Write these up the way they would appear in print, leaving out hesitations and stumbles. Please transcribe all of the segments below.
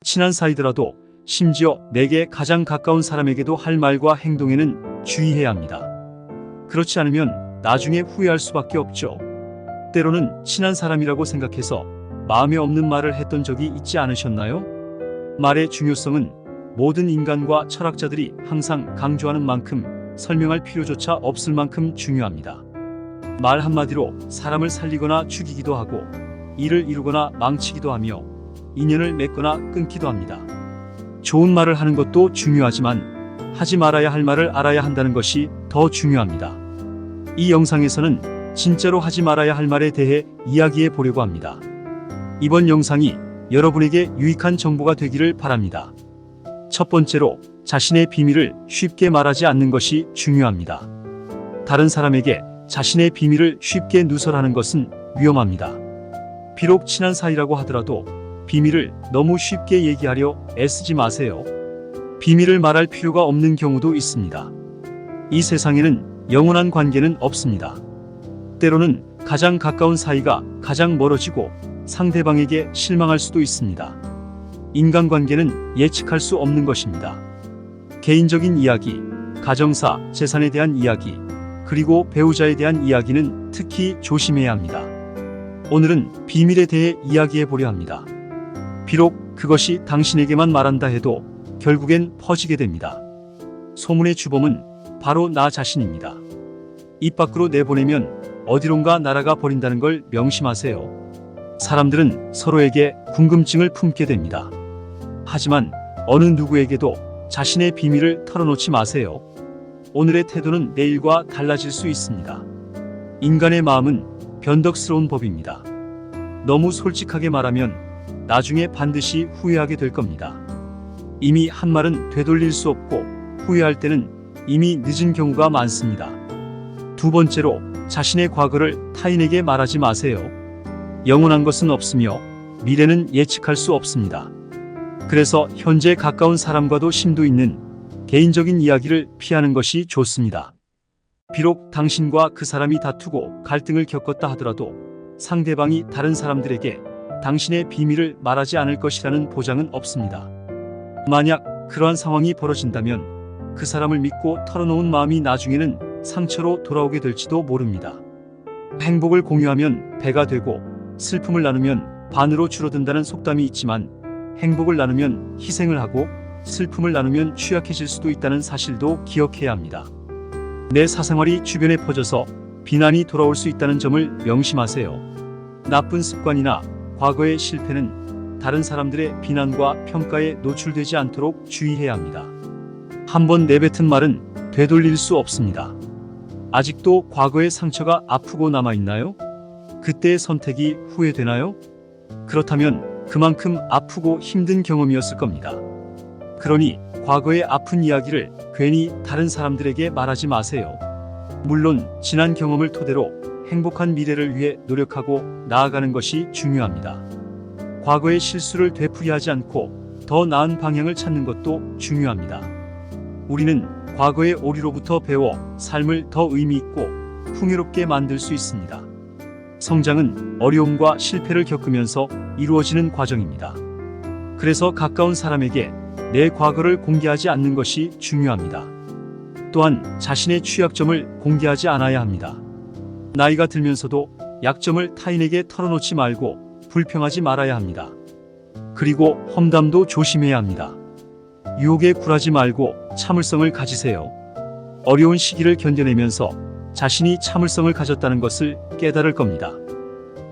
친한 사이더라도 심지어 내게 가장 가까운 사람에게도 할 말과 행동에는 주의해야 합니다. 그렇지 않으면 나중에 후회할 수밖에 없죠. 때로는 친한 사람이라고 생각해서 마음에 없는 말을 했던 적이 있지 않으셨나요? 말의 중요성은 모든 인간과 철학자들이 항상 강조하는 만큼 설명할 필요조차 없을 만큼 중요합니다. 말 한마디로 사람을 살리거나 죽이기도 하고 일을 이루거나 망치기도 하며 인연을 맺거나 끊기도 합니다. 좋은 말을 하는 것도 중요하지만 하지 말아야 할 말을 알아야 한다는 것이 더 중요합니다. 이 영상에서는 진짜로 하지 말아야 할 말에 대해 이야기해 보려고 합니다. 이번 영상이 여러분에게 유익한 정보가 되기를 바랍니다. 첫 번째로 자신의 비밀을 쉽게 말하지 않는 것이 중요합니다. 다른 사람에게 자신의 비밀을 쉽게 누설하는 것은 위험합니다. 비록 친한 사이라고 하더라도 비밀을 너무 쉽게 얘기하려 애쓰지 마세요. 비밀을 말할 필요가 없는 경우도 있습니다. 이 세상에는 영원한 관계는 없습니다. 때로는 가장 가까운 사이가 가장 멀어지고 상대방에게 실망할 수도 있습니다. 인간관계는 예측할 수 없는 것입니다. 개인적인 이야기, 가정사, 재산에 대한 이야기, 그리고 배우자에 대한 이야기는 특히 조심해야 합니다. 오늘은 비밀에 대해 이야기해 보려 합니다. 비록 그것이 당신에게만 말한다 해도 결국엔 퍼지게 됩니다. 소문의 주범은 바로 나 자신입니다. 입 밖으로 내보내면 어디론가 날아가 버린다는 걸 명심하세요. 사람들은 서로에게 궁금증을 품게 됩니다. 하지만 어느 누구에게도 자신의 비밀을 털어놓지 마세요. 오늘의 태도는 내일과 달라질 수 있습니다. 인간의 마음은 변덕스러운 법입니다. 너무 솔직하게 말하면 나중에 반드시 후회하게 될 겁니다. 이미 한 말은 되돌릴 수 없고 후회할 때는 이미 늦은 경우가 많습니다. 두 번째로 자신의 과거를 타인에게 말하지 마세요. 영원한 것은 없으며 미래는 예측할 수 없습니다. 그래서 현재 가까운 사람과도 심도 있는 개인적인 이야기를 피하는 것이 좋습니다. 비록 당신과 그 사람이 다투고 갈등을 겪었다 하더라도 상대방이 다른 사람들에게 당신의 비밀을 말하지 않을 것이라는 보장은 없습니다. 만약 그러한 상황이 벌어진다면 그 사람을 믿고 털어놓은 마음이 나중에는 상처로 돌아오게 될지도 모릅니다. 행복을 공유하면 배가 되고 슬픔을 나누면 반으로 줄어든다는 속담이 있지만 행복을 나누면 희생을 하고 슬픔을 나누면 취약해질 수도 있다는 사실도 기억해야 합니다. 내 사생활이 주변에 퍼져서 비난이 돌아올 수 있다는 점을 명심하세요. 나쁜 습관이나 과거의 실패는 다른 사람들의 비난과 평가에 노출되지 않도록 주의해야 합니다. 한번 내뱉은 말은 되돌릴 수 없습니다. 아직도 과거의 상처가 아프고 남아있나요? 그때의 선택이 후회되나요? 그렇다면 그만큼 아프고 힘든 경험이었을 겁니다. 그러니 과거의 아픈 이야기를 괜히 다른 사람들에게 말하지 마세요. 물론 지난 경험을 토대로 행복한 미래를 위해 노력하고 나아가는 것이 중요합니다. 과거의 실수를 되풀이하지 않고 더 나은 방향을 찾는 것도 중요합니다. 우리는 과거의 오류로부터 배워 삶을 더 의미 있고 풍요롭게 만들 수 있습니다. 성장은 어려움과 실패를 겪으면서 이루어지는 과정입니다. 그래서 가까운 사람에게 내 과거를 공개하지 않는 것이 중요합니다. 또한 자신의 취약점을 공개하지 않아야 합니다. 나이가 들면서도 약점을 타인에게 털어놓지 말고 불평하지 말아야 합니다. 그리고 험담도 조심해야 합니다. 유혹에 굴하지 말고 참을성을 가지세요. 어려운 시기를 견뎌내면서 자신이 참을성을 가졌다는 것을 깨달을 겁니다.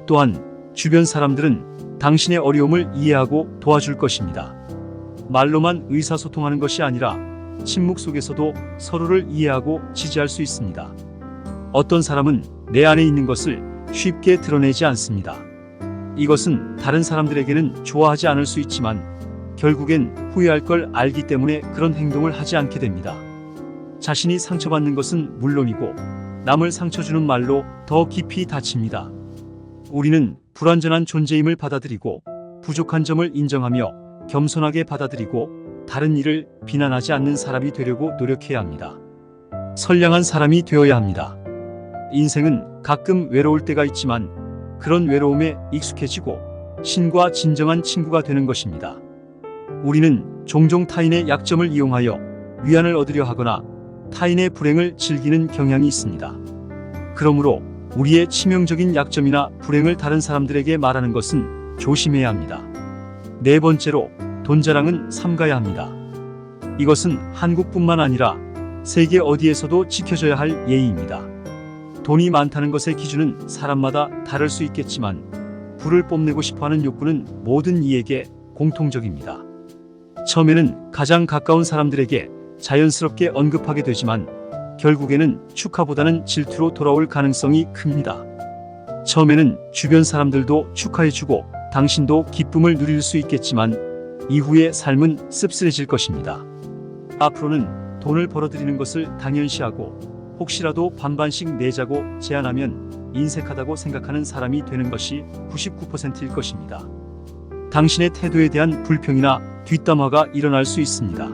또한 주변 사람들은 당신의 어려움을 이해하고 도와줄 것입니다. 말로만 의사소통하는 것이 아니라 침묵 속에서도 서로를 이해하고 지지할 수 있습니다. 어떤 사람은 내 안에 있는 것을 쉽게 드러내지 않습니다. 이것은 다른 사람들에게는 좋아하지 않을 수 있지만 결국엔 후회할 걸 알기 때문에 그런 행동을 하지 않게 됩니다. 자신이 상처받는 것은 물론이고 남을 상처 주는 말로 더 깊이 다칩니다. 우리는 불완전한 존재임을 받아들이고 부족한 점을 인정하며 겸손하게 받아들이고 다른 이를 비난하지 않는 사람이 되려고 노력해야 합니다. 선량한 사람이 되어야 합니다. 인생은 가끔 외로울 때가 있지만 그런 외로움에 익숙해지고 신과 진정한 친구가 되는 것입니다. 우리는 종종 타인의 약점을 이용하여 위안을 얻으려 하거나 타인의 불행을 즐기는 경향이 있습니다. 그러므로 우리의 치명적인 약점이나 불행을 다른 사람들에게 말하는 것은 조심해야 합니다. 네 번째로, 돈 자랑은 삼가야 합니다. 이것은 한국뿐만 아니라 세계 어디에서도 지켜져야 할 예의입니다. 돈이 많다는 것의 기준은 사람마다 다를 수 있겠지만 부를 뽐내고 싶어하는 욕구는 모든 이에게 공통적입니다. 처음에는 가장 가까운 사람들에게 자연스럽게 언급하게 되지만 결국에는 축하보다는 질투로 돌아올 가능성이 큽니다. 처음에는 주변 사람들도 축하해주고 당신도 기쁨을 누릴 수 있겠지만 이후의 삶은 씁쓸해질 것입니다. 앞으로는 돈을 벌어들이는 것을 당연시하고 혹시라도 반반씩 내자고 제안하면 인색하다고 생각하는 사람이 되는 것이 99%일 것입니다. 당신의 태도에 대한 불평이나 뒷담화가 일어날 수 있습니다.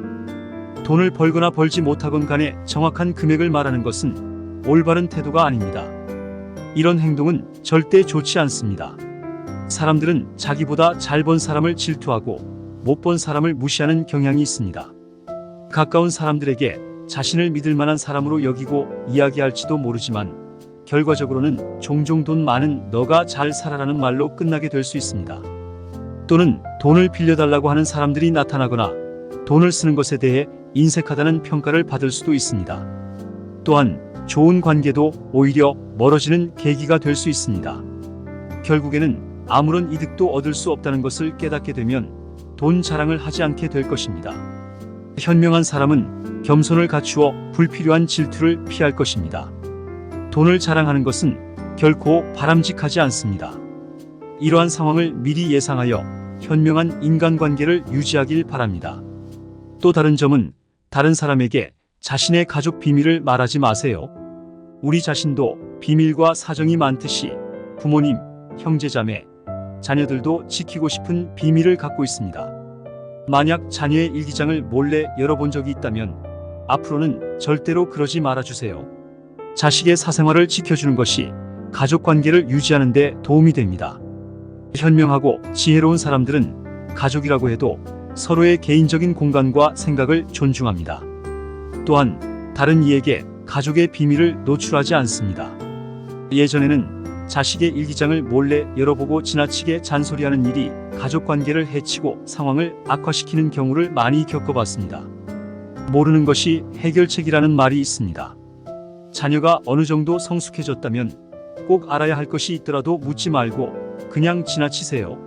돈을 벌거나 벌지 못하건 간에 정확한 금액을 말하는 것은 올바른 태도가 아닙니다. 이런 행동은 절대 좋지 않습니다. 사람들은 자기보다 잘 번 사람을 질투하고 못 번 사람을 무시하는 경향이 있습니다. 가까운 사람들에게 자신을 믿을 만한 사람으로 여기고 이야기할지도 모르지만 결과적으로는 종종 돈 많은 너가 잘 살아라는 말로 끝나게 될 수 있습니다. 또는 돈을 빌려달라고 하는 사람들이 나타나거나 돈을 쓰는 것에 대해 인색하다는 평가를 받을 수도 있습니다. 또한 좋은 관계도 오히려 멀어지는 계기가 될 수 있습니다. 결국에는 아무런 이득도 얻을 수 없다는 것을 깨닫게 되면 돈 자랑을 하지 않게 될 것입니다. 현명한 사람은 겸손을 갖추어 불필요한 질투를 피할 것입니다. 돈을 자랑하는 것은 결코 바람직하지 않습니다. 이러한 상황을 미리 예상하여 현명한 인간관계를 유지하길 바랍니다. 또 다른 점은 다른 사람에게 자신의 가족 비밀을 말하지 마세요. 우리 자신도 비밀과 사정이 많듯이 부모님, 형제자매, 자녀들도 지키고 싶은 비밀을 갖고 있습니다. 만약 자녀의 일기장을 몰래 열어본 적이 있다면 앞으로는 절대로 그러지 말아주세요. 자식의 사생활을 지켜주는 것이 가족관계를 유지하는 데 도움이 됩니다. 현명하고 지혜로운 사람들은 가족이라고 해도 서로의 개인적인 공간과 생각을 존중합니다. 또한 다른 이에게 가족의 비밀을 노출하지 않습니다. 예전에는 자식의 일기장을 몰래 열어보고 지나치게 잔소리하는 일이 가족관계를 해치고 상황을 악화시키는 경우를 많이 겪어봤습니다. 모르는 것이 해결책이라는 말이 있습니다. 자녀가 어느 정도 성숙해졌다면 꼭 알아야 할 것이 있더라도 묻지 말고 그냥 지나치세요.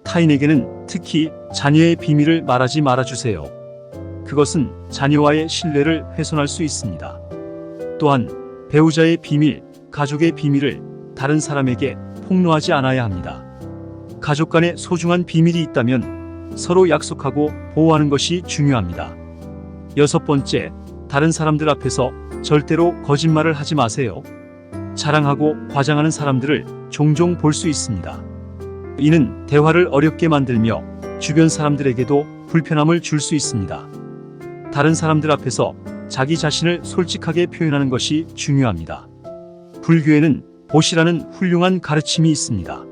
타인에게는 특히 자녀의 비밀을 말하지 말아주세요. 그것은 자녀와의 신뢰를 훼손할 수 있습니다. 또한 배우자의 비밀, 가족의 비밀을 다른 사람에게 폭로하지 않아야 합니다. 가족 간에 소중한 비밀이 있다면 서로 약속하고 보호하는 것이 중요합니다. 여섯 번째, 다른 사람들 앞에서 절대로 거짓말을 하지 마세요. 자랑하고 과장하는 사람들을 종종 볼 수 있습니다. 이는 대화를 어렵게 만들며 주변 사람들에게도 불편함을 줄 수 있습니다. 다른 사람들 앞에서 자기 자신을 솔직하게 표현하는 것이 중요합니다. 불교에는 보시라는 훌륭한 가르침이 있습니다.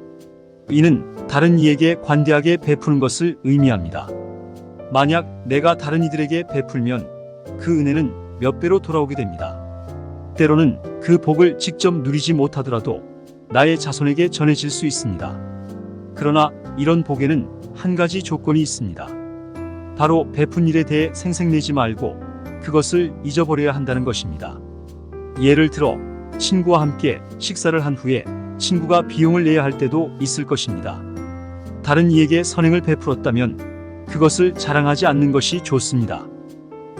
이는 다른 이에게 관대하게 베푸는 것을 의미합니다. 만약 내가 다른 이들에게 베풀면 그 은혜는 몇 배로 돌아오게 됩니다. 때로는 그 복을 직접 누리지 못하더라도 나의 자손에게 전해질 수 있습니다. 그러나 이런 복에는 한 가지 조건이 있습니다. 바로 베푼 일에 대해 생색내지 말고 그것을 잊어버려야 한다는 것입니다. 예를 들어 친구와 함께 식사를 한 후에 친구가 비용을 내야 할 때도 있을 것입니다. 다른 이에게 선행을 베풀었다면 그것을 자랑하지 않는 것이 좋습니다.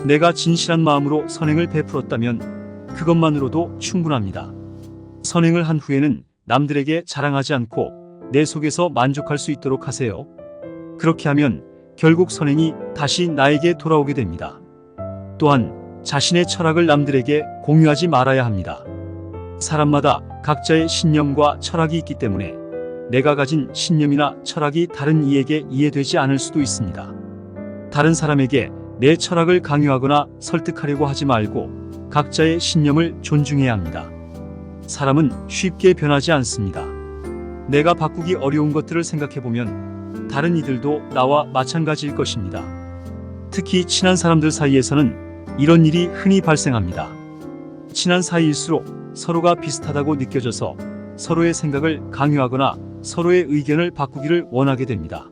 내가 진실한 마음으로 선행을 베풀었다면 그것만으로도 충분합니다. 선행을 한 후에는 남들에게 자랑하지 않고 내 속에서 만족할 수 있도록 하세요. 그렇게 하면 결국 선행이 다시 나에게 돌아오게 됩니다. 또한 자신의 철학을 남들에게 공유하지 말아야 합니다. 사람마다 각자의 신념과 철학이 있기 때문에 내가 가진 신념이나 철학이 다른 이에게 이해되지 않을 수도 있습니다. 다른 사람에게 내 철학을 강요하거나 설득하려고 하지 말고 각자의 신념을 존중해야 합니다. 사람은 쉽게 변하지 않습니다. 내가 바꾸기 어려운 것들을 생각해보면 다른 이들도 나와 마찬가지일 것입니다. 특히 친한 사람들 사이에서는 이런 일이 흔히 발생합니다. 친한 사이일수록 서로가 비슷하다고 느껴져서 서로의 생각을 강요하거나 서로의 의견을 바꾸기를 원하게 됩니다.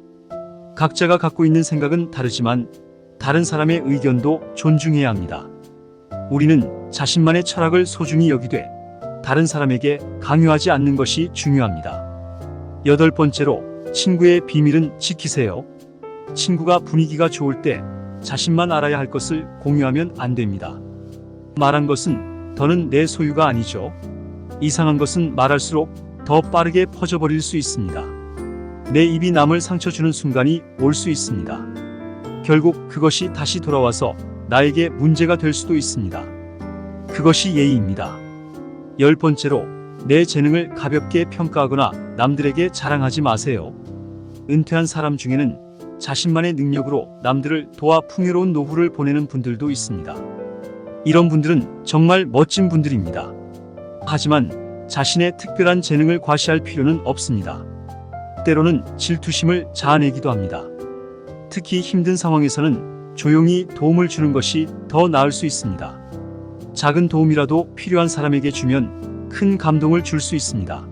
각자가 갖고 있는 생각은 다르지만 다른 사람의 의견도 존중해야 합니다. 우리는 자신만의 철학을 소중히 여기되 다른 사람에게 강요하지 않는 것이 중요합니다. 8번째로 친구의 비밀은 지키세요. 친구가 분위기가 좋을 때 자신만 알아야 할 것을 공유하면 안 됩니다. 말한 것은 더는 내 소유가 아니죠. 이상한 것은 말할수록 더 빠르게 퍼져버릴 수 있습니다. 내 입이 남을 상처 주는 순간이 올 수 있습니다. 결국 그것이 다시 돌아와서 나에게 문제가 될 수도 있습니다. 그것이 예의입니다. 10번째로 내 재능을 가볍게 평가하거나 남들에게 자랑하지 마세요. 은퇴한 사람 중에는 자신만의 능력으로 남들을 도와 풍요로운 노후를 보내는 분들도 있습니다. 이런 분들은 정말 멋진 분들입니다. 하지만 자신의 특별한 재능을 과시할 필요는 없습니다. 때로는 질투심을 자아내기도 합니다. 특히 힘든 상황에서는 조용히 도움을 주는 것이 더 나을 수 있습니다. 작은 도움이라도 필요한 사람에게 주면 큰 감동을 줄 수 있습니다.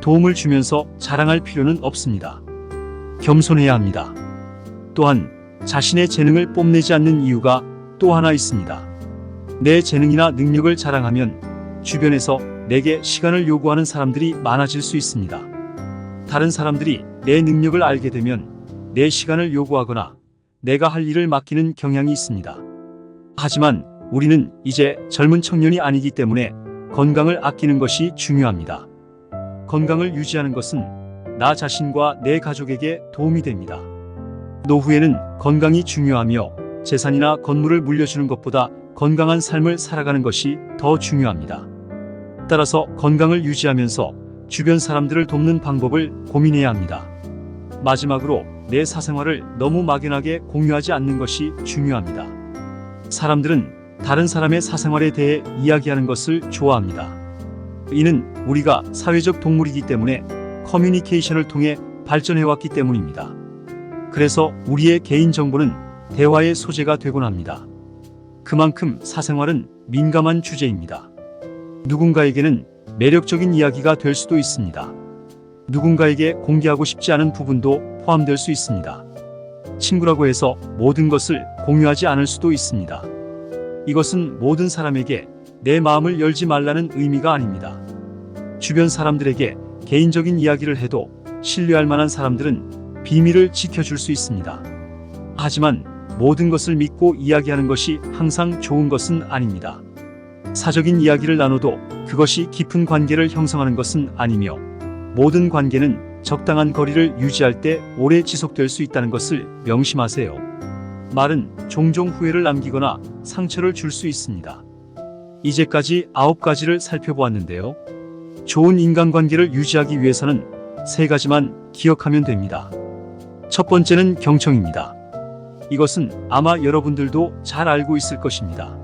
도움을 주면서 자랑할 필요는 없습니다. 겸손해야 합니다. 또한 자신의 재능을 뽐내지 않는 이유가 또 하나 있습니다. 내 재능이나 능력을 자랑하면 주변에서 내게 시간을 요구하는 사람들이 많아질 수 있습니다. 다른 사람들이 내 능력을 알게 되면 내 시간을 요구하거나 내가 할 일을 맡기는 경향이 있습니다. 하지만 우리는 이제 젊은 청년이 아니기 때문에 건강을 아끼는 것이 중요합니다. 건강을 유지하는 것은 나 자신과 내 가족에게 도움이 됩니다. 노후에는 건강이 중요하며 재산이나 건물을 물려주는 것보다 건강한 삶을 살아가는 것이 더 중요합니다. 따라서 건강을 유지하면서 주변 사람들을 돕는 방법을 고민해야 합니다. 마지막으로 내 사생활을 너무 막연하게 공유하지 않는 것이 중요합니다. 사람들은 다른 사람의 사생활에 대해 이야기하는 것을 좋아합니다. 이는 우리가 사회적 동물이기 때문에 커뮤니케이션을 통해 발전해왔기 때문입니다. 그래서 우리의 개인정보는 대화의 소재가 되곤 합니다. 그만큼 사생활은 민감한 주제입니다. 누군가에게는 매력적인 이야기가 될 수도 있습니다. 누군가에게 공개하고 싶지 않은 부분도 포함될 수 있습니다. 친구라고 해서 모든 것을 공유하지 않을 수도 있습니다. 이것은 모든 사람에게 내 마음을 열지 말라는 의미가 아닙니다. 주변 사람들에게 개인적인 이야기를 해도 신뢰할 만한 사람들은 비밀을 지켜줄 수 있습니다. 하지만 모든 것을 믿고 이야기하는 것이 항상 좋은 것은 아닙니다. 사적인 이야기를 나눠도 그것이 깊은 관계를 형성하는 것은 아니며 모든 관계는 적당한 거리를 유지할 때 오래 지속될 수 있다는 것을 명심하세요. 말은 종종 후회를 남기거나 상처를 줄 수 있습니다. 이제까지 9가지를 살펴보았는데요. 좋은 인간관계를 유지하기 위해서는 3가지만 기억하면 됩니다. 첫 번째는 경청입니다. 이것은 아마 여러분들도 잘 알고 있을 것입니다.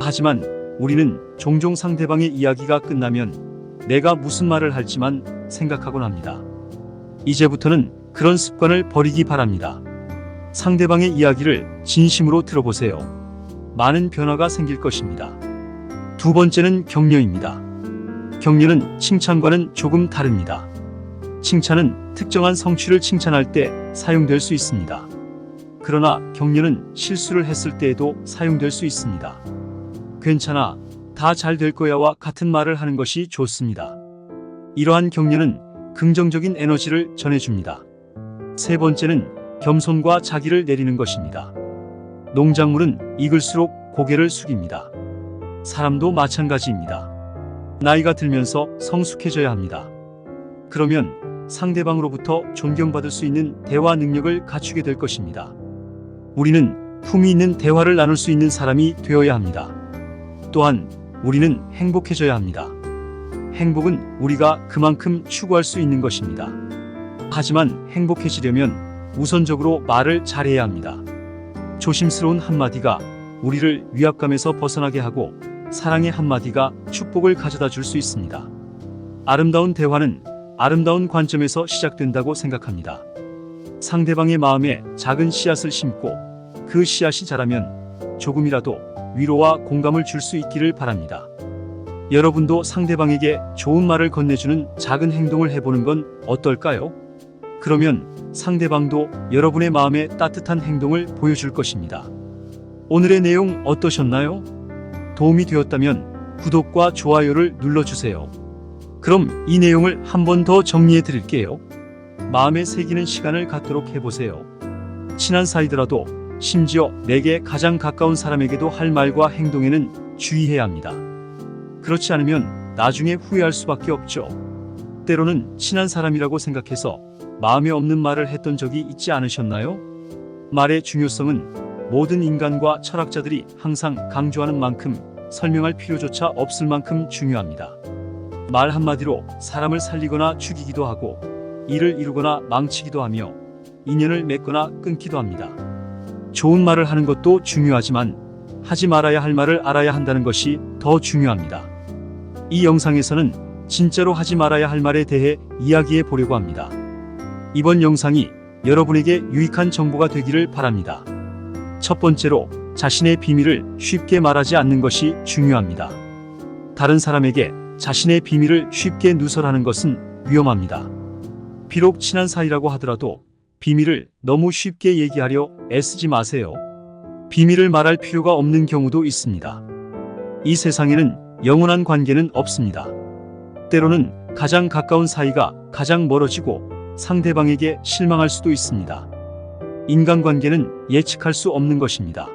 하지만 우리는 종종 상대방의 이야기가 끝나면 내가 무슨 말을 할지만 생각하곤 합니다. 이제부터는 그런 습관을 버리기 바랍니다. 상대방의 이야기를 진심으로 들어보세요. 많은 변화가 생길 것입니다. 두 번째는 격려입니다. 격려는 칭찬과는 조금 다릅니다. 칭찬은 특정한 성취를 칭찬할 때 사용될 수 있습니다. 그러나 격려는 실수를 했을 때에도 사용될 수 있습니다. 괜찮아, 다 잘 될 거야와 같은 말을 하는 것이 좋습니다. 이러한 격려는 긍정적인 에너지를 전해줍니다. 세 번째는 겸손과 자기를 내리는 것입니다. 농작물은 익을수록 고개를 숙입니다. 사람도 마찬가지입니다. 나이가 들면서 성숙해져야 합니다. 그러면 상대방으로부터 존경받을 수 있는 대화 능력을 갖추게 될 것입니다. 우리는 품위 있는 대화를 나눌 수 있는 사람이 되어야 합니다. 또한 우리는 행복해져야 합니다. 행복은 우리가 그만큼 추구할 수 있는 것입니다. 하지만 행복해지려면 우선적으로 말을 잘해야 합니다. 조심스러운 한마디가 우리를 위압감에서 벗어나게 하고 사랑의 한마디가 축복을 가져다 줄 수 있습니다. 아름다운 대화는 아름다운 관점에서 시작된다고 생각합니다. 상대방의 마음에 작은 씨앗을 심고 그 씨앗이 자라면 조금이라도 위로와 공감을 줄 수 있기를 바랍니다. 여러분도 상대방에게 좋은 말을 건네주는 작은 행동을 해보는 건 어떨까요? 그러면 상대방도 여러분의 마음에 따뜻한 행동을 보여줄 것입니다. 오늘의 내용 어떠셨나요? 도움이 되었다면 구독과 좋아요를 눌러주세요. 그럼 이 내용을 한 번 더 정리해 드릴게요. 마음에 새기는 시간을 갖도록 해보세요. 친한 사이더라도 심지어 내게 가장 가까운 사람에게도 할 말과 행동에는 주의해야 합니다. 그렇지 않으면 나중에 후회할 수밖에 없죠. 때로는 친한 사람이라고 생각해서 마음에 없는 말을 했던 적이 있지 않으셨나요? 말의 중요성은 모든 인간과 철학자들이 항상 강조하는 만큼 설명할 필요조차 없을 만큼 중요합니다. 말 한마디로 사람을 살리거나 죽이기도 하고 일을 이루거나 망치기도 하며 인연을 맺거나 끊기도 합니다. 좋은 말을 하는 것도 중요하지만 하지 말아야 할 말을 알아야 한다는 것이 더 중요합니다. 이 영상에서는 진짜로 하지 말아야 할 말에 대해 이야기해 보려고 합니다. 이번 영상이 여러분에게 유익한 정보가 되기를 바랍니다. 첫 번째로 자신의 비밀을 쉽게 말하지 않는 것이 중요합니다. 다른 사람에게 자신의 비밀을 쉽게 누설하는 것은 위험합니다. 비록 친한 사이라고 하더라도 비밀을 너무 쉽게 얘기하려 애쓰지 마세요. 비밀을 말할 필요가 없는 경우도 있습니다. 이 세상에는 영원한 관계는 없습니다. 때로는 가장 가까운 사이가 가장 멀어지고 상대방에게 실망할 수도 있습니다. 인간관계는 예측할 수 없는 것입니다.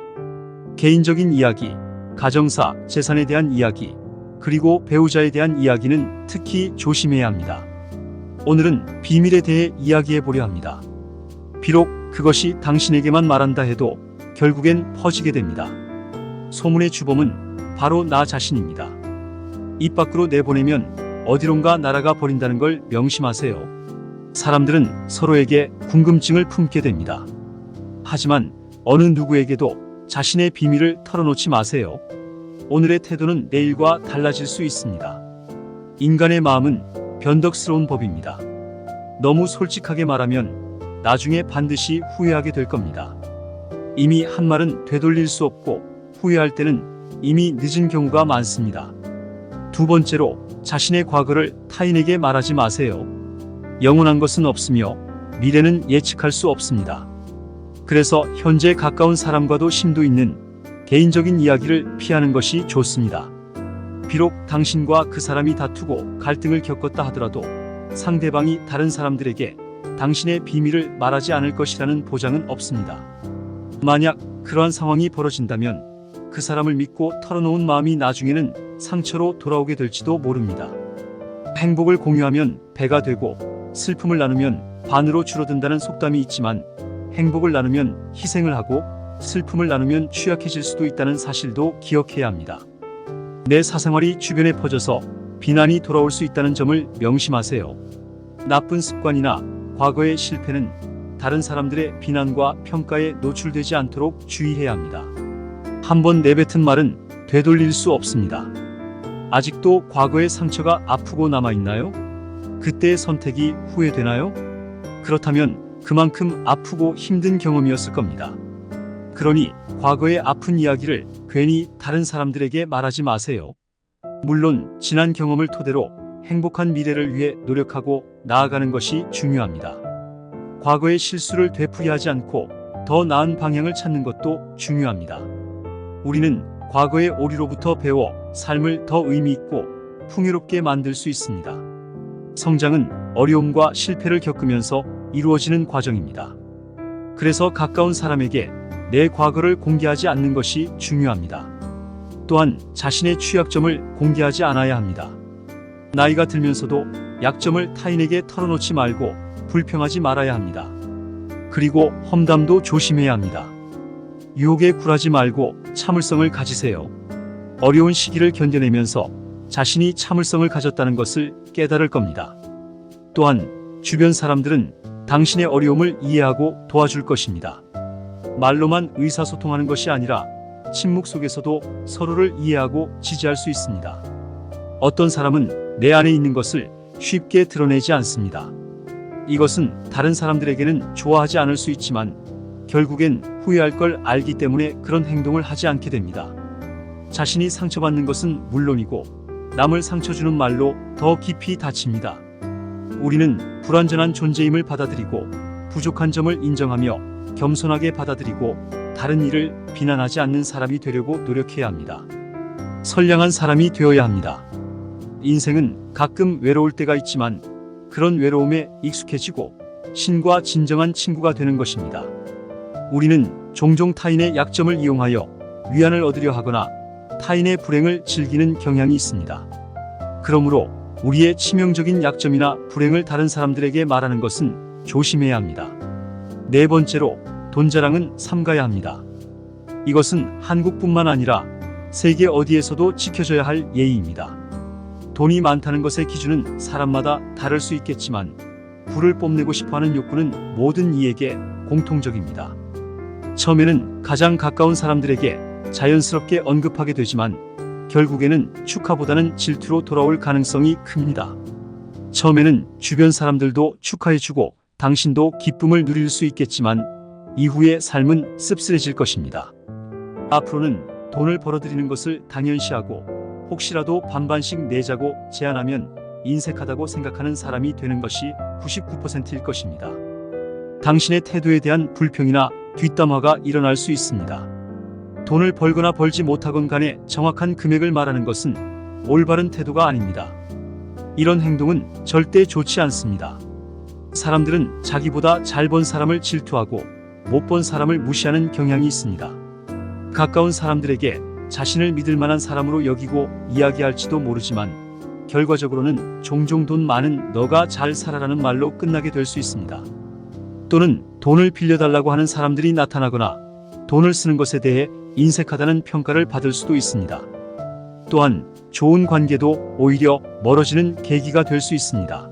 개인적인 이야기, 가정사, 재산에 대한 이야기, 그리고 배우자에 대한 이야기는 특히 조심해야 합니다. 오늘은 비밀에 대해 이야기해 보려 합니다. 비록 그것이 당신에게만 말한다 해도 결국엔 퍼지게 됩니다. 소문의 주범은 바로 나 자신입니다. 입 밖으로 내보내면 어디론가 날아가 버린다는 걸 명심하세요. 사람들은 서로에게 궁금증을 품게 됩니다. 하지만 어느 누구에게도 자신의 비밀을 털어놓지 마세요. 오늘의 태도는 내일과 달라질 수 있습니다. 인간의 마음은 변덕스러운 법입니다. 너무 솔직하게 말하면 나중에 반드시 후회하게 될 겁니다. 이미 한 말은 되돌릴 수 없고 후회할 때는 이미 늦은 경우가 많습니다. 두 번째로 자신의 과거를 타인에게 말하지 마세요. 영원한 것은 없으며 미래는 예측할 수 없습니다. 그래서 현재 가까운 사람과도 심도 있는 개인적인 이야기를 피하는 것이 좋습니다. 비록 당신과 그 사람이 다투고 갈등을 겪었다 하더라도 상대방이 다른 사람들에게 당신의 비밀을 말하지 않을 것이라는 보장은 없습니다. 만약 그러한 상황이 벌어진다면 그 사람을 믿고 털어놓은 마음이 나중에는 상처로 돌아오게 될지도 모릅니다. 행복을 공유하면 배가 되고 슬픔을 나누면 반으로 줄어든다는 속담이 있지만 행복을 나누면 희생을 하고 슬픔을 나누면 취약해질 수도 있다는 사실도 기억해야 합니다. 내 사생활이 주변에 퍼져서 비난이 돌아올 수 있다는 점을 명심하세요. 나쁜 습관이나 과거의 실패는 다른 사람들의 비난과 평가에 노출되지 않도록 주의해야 합니다. 한번 내뱉은 말은 되돌릴 수 없습니다. 아직도 과거의 상처가 아프고 남아있나요? 그때의 선택이 후회되나요? 그렇다면 그만큼 아프고 힘든 경험이었을 겁니다. 그러니 과거의 아픈 이야기를 괜히 다른 사람들에게 말하지 마세요. 물론 지난 경험을 토대로 행복한 미래를 위해 노력하고 나아가는 것이 중요합니다. 과거의 실수를 되풀이하지 않고 더 나은 방향을 찾는 것도 중요합니다. 우리는 과거의 오류로부터 배워 삶을 더 의미 있고 풍요롭게 만들 수 있습니다. 성장은 어려움과 실패를 겪으면서 이루어지는 과정입니다. 그래서 가까운 사람에게 내 과거를 공개하지 않는 것이 중요합니다. 또한 자신의 취약점을 공개하지 않아야 합니다. 나이가 들면서도 약점을 타인에게 털어놓지 말고 불평하지 말아야 합니다. 그리고 험담도 조심해야 합니다. 유혹에 굴하지 말고 참을성을 가지세요. 어려운 시기를 견뎌내면서 자신이 참을성을 가졌다는 것을 깨달을 겁니다. 또한 주변 사람들은 당신의 어려움을 이해하고 도와줄 것입니다. 말로만 의사소통하는 것이 아니라 침묵 속에서도 서로를 이해하고 지지할 수 있습니다. 어떤 사람은 내 안에 있는 것을 쉽게 드러내지 않습니다. 이것은 다른 사람들에게는 좋아하지 않을 수 있지만 결국엔 후회할 걸 알기 때문에 그런 행동을 하지 않게 됩니다. 자신이 상처받는 것은 물론이고 남을 상처 주는 말로 더 깊이 다칩니다. 우리는 불완전한 존재임을 받아들이고 부족한 점을 인정하며 겸손하게 받아들이고 다른 이를 비난하지 않는 사람이 되려고 노력해야 합니다. 선량한 사람이 되어야 합니다. 인생은 가끔 외로울 때가 있지만 그런 외로움에 익숙해지고 신과 진정한 친구가 되는 것입니다. 우리는 종종 타인의 약점을 이용하여 위안을 얻으려 하거나 타인의 불행을 즐기는 경향이 있습니다. 그러므로 우리의 치명적인 약점이나 불행을 다른 사람들에게 말하는 것은 조심해야 합니다. 네 번째로, 돈 자랑은 삼가야 합니다. 이것은 한국뿐만 아니라 세계 어디에서도 지켜져야 할 예의입니다. 돈이 많다는 것의 기준은 사람마다 다를 수 있겠지만 부를 뽐내고 싶어하는 욕구는 모든 이에게 공통적입니다. 처음에는 가장 가까운 사람들에게 자연스럽게 언급하게 되지만 결국에는 축하보다는 질투로 돌아올 가능성이 큽니다. 처음에는 주변 사람들도 축하해주고 당신도 기쁨을 누릴 수 있겠지만 이후의 삶은 씁쓸해질 것입니다. 앞으로는 돈을 벌어들이는 것을 당연시하고 혹시라도 반반씩 내자고 제안하면 인색하다고 생각하는 사람이 되는 것이 99%일 것입니다. 당신의 태도에 대한 불평이나 뒷담화가 일어날 수 있습니다. 돈을 벌거나 벌지 못하건 간에 정확한 금액을 말하는 것은 올바른 태도가 아닙니다. 이런 행동은 절대 좋지 않습니다. 사람들은 자기보다 잘 번 사람을 질투하고 못 번 사람을 무시하는 경향이 있습니다. 가까운 사람들에게 자신을 믿을 만한 사람으로 여기고 이야기할지도 모르지만 결과적으로는 종종 돈 많은 너가 잘 살아라는 말로 끝나게 될 수 있습니다. 또는 돈을 빌려달라고 하는 사람들이 나타나거나 돈을 쓰는 것에 대해 인색하다는 평가를 받을 수도 있습니다. 또한 좋은 관계도 오히려 멀어지는 계기가 될 수 있습니다.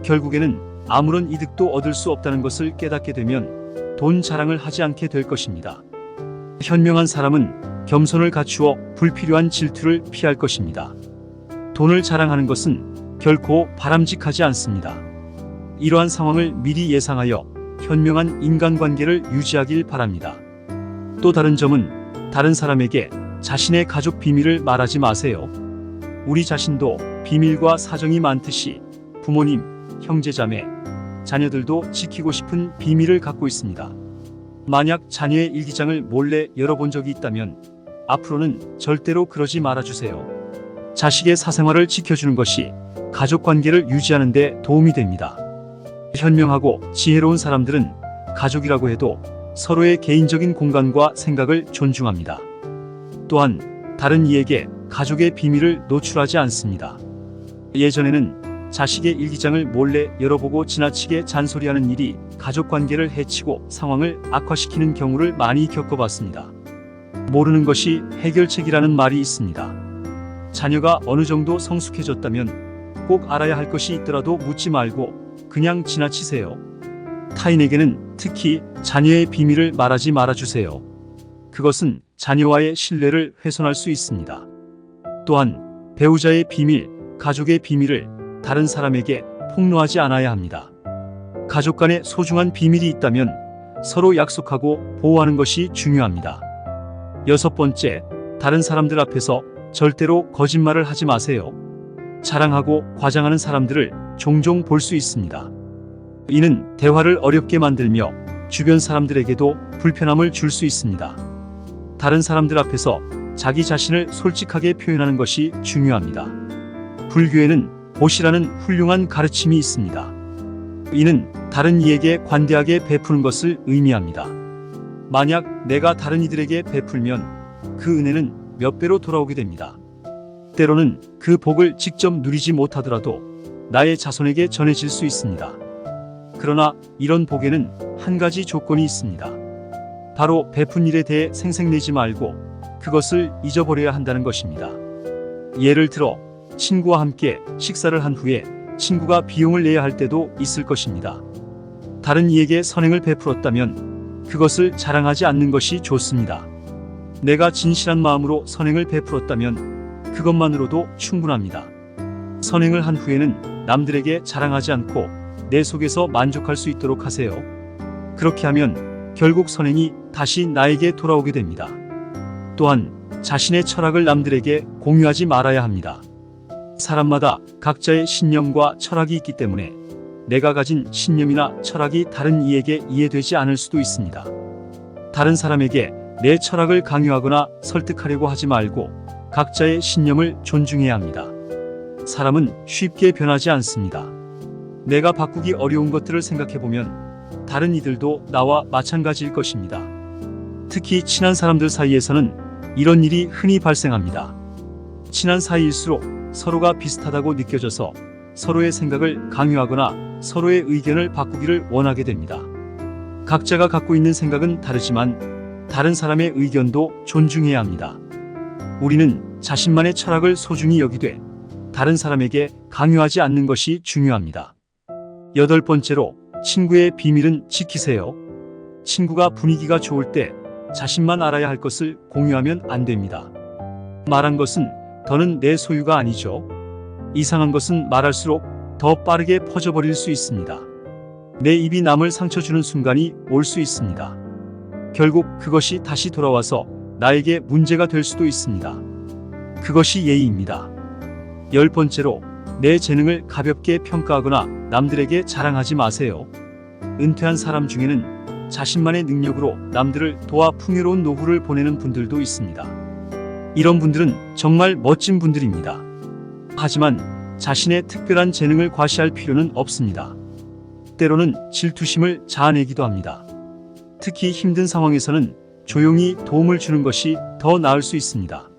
결국에는 아무런 이득도 얻을 수 없다는 것을 깨닫게 되면 돈 자랑을 하지 않게 될 것입니다. 현명한 사람은 겸손을 갖추어 불필요한 질투를 피할 것입니다. 돈을 자랑하는 것은 결코 바람직하지 않습니다. 이러한 상황을 미리 예상하여 현명한 인간관계를 유지하길 바랍니다. 또 다른 점은 다른 사람에게 자신의 가족 비밀을 말하지 마세요. 우리 자신도 비밀과 사정이 많듯이 부모님, 형제자매, 자녀들도 지키고 싶은 비밀을 갖고 있습니다. 만약 자녀의 일기장을 몰래 열어본 적이 있다면 앞으로는 절대로 그러지 말아주세요. 자식의 사생활을 지켜주는 것이 가족관계를 유지하는 데 도움이 됩니다. 현명하고 지혜로운 사람들은 가족이라고 해도 서로의 개인적인 공간과 생각을 존중합니다. 또한 다른 이에게 가족의 비밀을 노출하지 않습니다. 예전에는 자식의 일기장을 몰래 열어보고 지나치게 잔소리하는 일이 가족관계를 해치고 상황을 악화시키는 경우를 많이 겪어봤습니다. 모르는 것이 해결책이라는 말이 있습니다. 자녀가 어느 정도 성숙해졌다면 꼭 알아야 할 것이 있더라도 묻지 말고 그냥 지나치세요. 타인에게는 특히 자녀의 비밀을 말하지 말아주세요. 그것은 자녀와의 신뢰를 훼손할 수 있습니다. 또한 배우자의 비밀, 가족의 비밀을 다른 사람에게 폭로하지 않아야 합니다. 가족 간에 소중한 비밀이 있다면 서로 약속하고 보호하는 것이 중요합니다. 여섯 번째, 다른 사람들 앞에서 절대로 거짓말을 하지 마세요. 자랑하고 과장하는 사람들을 종종 볼 수 있습니다. 이는 대화를 어렵게 만들며 주변 사람들에게도 불편함을 줄 수 있습니다. 다른 사람들 앞에서 자기 자신을 솔직하게 표현하는 것이 중요합니다. 불교에는 보시라는 훌륭한 가르침이 있습니다. 이는 다른 이에게 관대하게 베푸는 것을 의미합니다. 만약 내가 다른 이들에게 베풀면 그 은혜는 몇 배로 돌아오게 됩니다. 때로는 그 복을 직접 누리지 못하더라도 나의 자손에게 전해질 수 있습니다. 그러나 이런 복에는 한 가지 조건이 있습니다. 바로 베푼 일에 대해 생색내지 말고 그것을 잊어버려야 한다는 것입니다. 예를 들어 친구와 함께 식사를 한 후에 친구가 비용을 내야 할 때도 있을 것입니다. 다른 이에게 선행을 베풀었다면 그것을 자랑하지 않는 것이 좋습니다. 내가 진실한 마음으로 선행을 베풀었다면 그것만으로도 충분합니다. 선행을 한 후에는 남들에게 자랑하지 않고 내 속에서 만족할 수 있도록 하세요. 그렇게 하면 결국 선행이 다시 나에게 돌아오게 됩니다. 또한 자신의 철학을 남들에게 공유하지 말아야 합니다. 사람마다 각자의 신념과 철학이 있기 때문에 내가 가진 신념이나 철학이 다른 이에게 이해되지 않을 수도 있습니다. 다른 사람에게 내 철학을 강요하거나 설득하려고 하지 말고 각자의 신념을 존중해야 합니다. 사람은 쉽게 변하지 않습니다. 내가 바꾸기 어려운 것들을 생각해보면 다른 이들도 나와 마찬가지일 것입니다. 특히 친한 사람들 사이에서는 이런 일이 흔히 발생합니다. 친한 사이일수록 서로가 비슷하다고 느껴져서 서로의 생각을 강요하거나 서로의 의견을 바꾸기를 원하게 됩니다. 각자가 갖고 있는 생각은 다르지만 다른 사람의 의견도 존중해야 합니다. 우리는 자신만의 철학을 소중히 여기되 다른 사람에게 강요하지 않는 것이 중요합니다. 8번째로 친구의 비밀은 지키세요. 친구가 분위기가 좋을 때 자신만 알아야 할 것을 공유하면 안 됩니다. 말한 것은 더는 내 소유가 아니죠. 이상한 것은 말할수록 더 빠르게 퍼져버릴 수 있습니다. 내 입이 남을 상처 주는 순간이 올 수 있습니다. 결국 그것이 다시 돌아와서 나에게 문제가 될 수도 있습니다. 그것이 예의입니다. 10번째로 내 재능을 가볍게 평가하거나 남들에게 자랑하지 마세요. 은퇴한 사람 중에는 자신만의 능력으로 남들을 도와 풍요로운 노후를 보내는 분들도 있습니다. 이런 분들은 정말 멋진 분들입니다. 하지만 자신의 특별한 재능을 과시할 필요는 없습니다. 때로는 질투심을 자아내기도 합니다. 특히 힘든 상황에서는 조용히 도움을 주는 것이 더 나을 수 있습니다.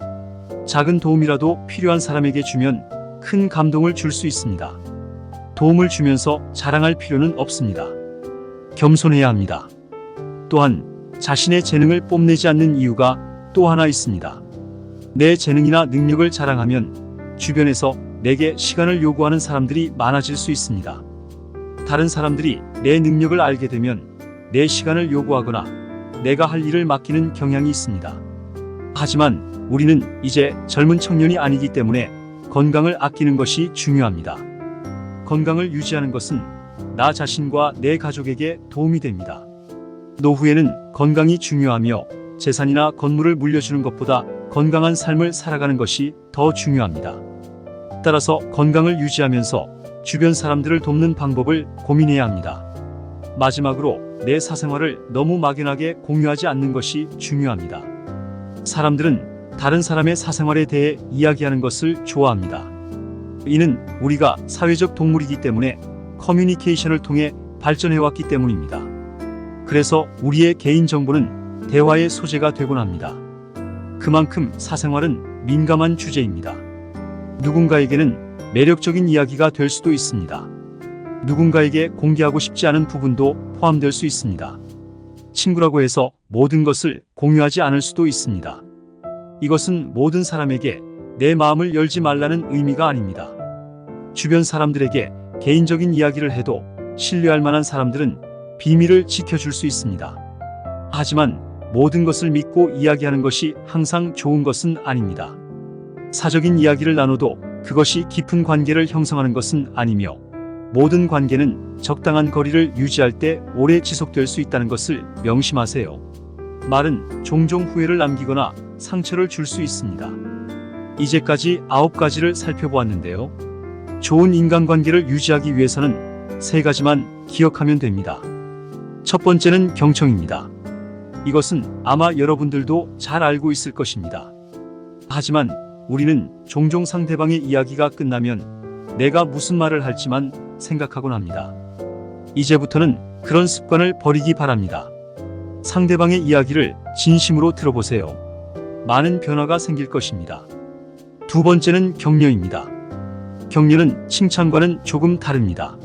작은 도움이라도 필요한 사람에게 주면 큰 감동을 줄 수 있습니다. 도움을 주면서 자랑할 필요는 없습니다. 겸손해야 합니다. 또한 자신의 재능을 뽐내지 않는 이유가 또 하나 있습니다. 내 재능이나 능력을 자랑하면 주변에서 내게 시간을 요구하는 사람들이 많아질 수 있습니다. 다른 사람들이 내 능력을 알게 되면 내 시간을 요구하거나 내가 할 일을 맡기는 경향이 있습니다. 하지만 우리는 이제 젊은 청년이 아니기 때문에 건강을 아끼는 것이 중요합니다. 건강을 유지하는 것은 나 자신과 내 가족에게 도움이 됩니다. 노후에는 건강이 중요하며 재산이나 건물을 물려주는 것보다 건강한 삶을 살아가는 것이 더 중요합니다. 따라서 건강을 유지하면서 주변 사람들을 돕는 방법을 고민해야 합니다. 마지막으로 내 사생활을 너무 막연하게 공유하지 않는 것이 중요합니다. 사람들은 다른 사람의 사생활에 대해 이야기하는 것을 좋아합니다. 이는 우리가 사회적 동물이기 때문에 커뮤니케이션을 통해 발전해왔기 때문입니다. 그래서 우리의 개인정보는 대화의 소재가 되곤 합니다. 그만큼 사생활은 민감한 주제입니다. 누군가에게는 매력적인 이야기가 될 수도 있습니다. 누군가에게 공개하고 싶지 않은 부분도 포함될 수 있습니다. 친구라고 해서 모든 것을 공유하지 않을 수도 있습니다. 이것은 모든 사람에게 내 마음을 열지 말라는 의미가 아닙니다. 주변 사람들에게 개인적인 이야기를 해도 신뢰할 만한 사람들은 비밀을 지켜줄 수 있습니다. 하지만 모든 것을 믿고 이야기하는 것이 항상 좋은 것은 아닙니다. 사적인 이야기를 나눠도 그것이 깊은 관계를 형성하는 것은 아니며 모든 관계는 적당한 거리를 유지할 때 오래 지속될 수 있다는 것을 명심하세요. 말은 종종 후회를 남기거나 상처를 줄 수 있습니다. 이제까지 9가지를 살펴보았는데요. 좋은 인간관계를 유지하기 위해서는 3가지만 기억하면 됩니다. 첫 번째는 경청입니다. 이것은 아마 여러분들도 잘 알고 있을 것입니다. 하지만 우리는 종종 상대방의 이야기가 끝나면 내가 무슨 말을 할지만 생각하곤 합니다. 이제부터는 그런 습관을 버리기 바랍니다. 상대방의 이야기를 진심으로 들어보세요. 많은 변화가 생길 것입니다. 두 번째는 격려입니다. 격려는 칭찬과는 조금 다릅니다.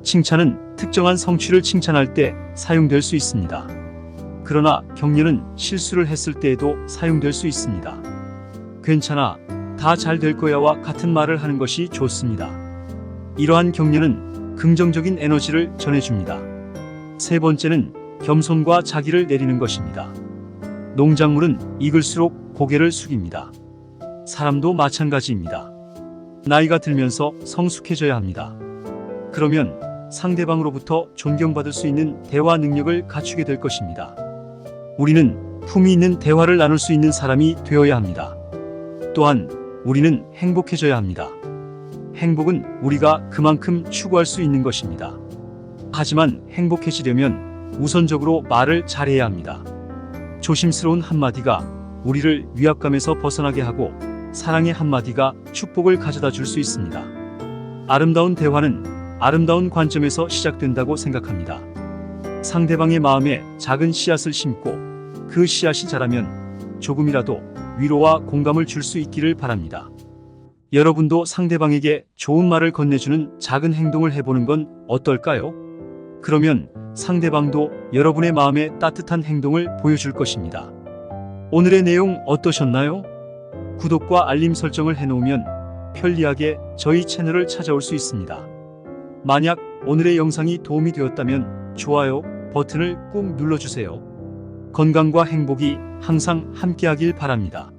칭찬은 특정한 성취를 칭찬할 때 사용될 수 있습니다. 그러나 격려는 실수를 했을 때에도 사용될 수 있습니다. 괜찮아, 다 잘 될 거야와 같은 말을 하는 것이 좋습니다. 이러한 격려는 긍정적인 에너지를 전해줍니다. 세 번째는 겸손과 자기를 내리는 것입니다. 농작물은 익을수록 고개를 숙입니다. 사람도 마찬가지입니다. 나이가 들면서 성숙해져야 합니다. 그러면 상대방으로부터 존경받을 수 있는 대화 능력을 갖추게 될 것입니다. 우리는 품위 있는 대화를 나눌 수 있는 사람이 되어야 합니다. 또한 우리는 행복해져야 합니다. 행복은 우리가 그만큼 추구할 수 있는 것입니다. 하지만 행복해지려면 우선적으로 말을 잘해야 합니다. 조심스러운 한마디가 우리를 위압감에서 벗어나게 하고 사랑의 한마디가 축복을 가져다 줄 수 있습니다. 아름다운 대화는 아름다운 관점에서 시작된다고 생각합니다. 상대방의 마음에 작은 씨앗을 심고 그 씨앗이 자라면 조금이라도 위로와 공감을 줄 수 있기를 바랍니다. 여러분도 상대방에게 좋은 말을 건네주는 작은 행동을 해보는 건 어떨까요? 그러면 상대방도 여러분의 마음에 따뜻한 행동을 보여줄 것입니다. 오늘의 내용 어떠셨나요? 구독과 알림 설정을 해놓으면 편리하게 저희 채널을 찾아올 수 있습니다. 만약 오늘의 영상이 도움이 되었다면 좋아요 버튼을 꾹 눌러주세요. 건강과 행복이 항상 함께하길 바랍니다.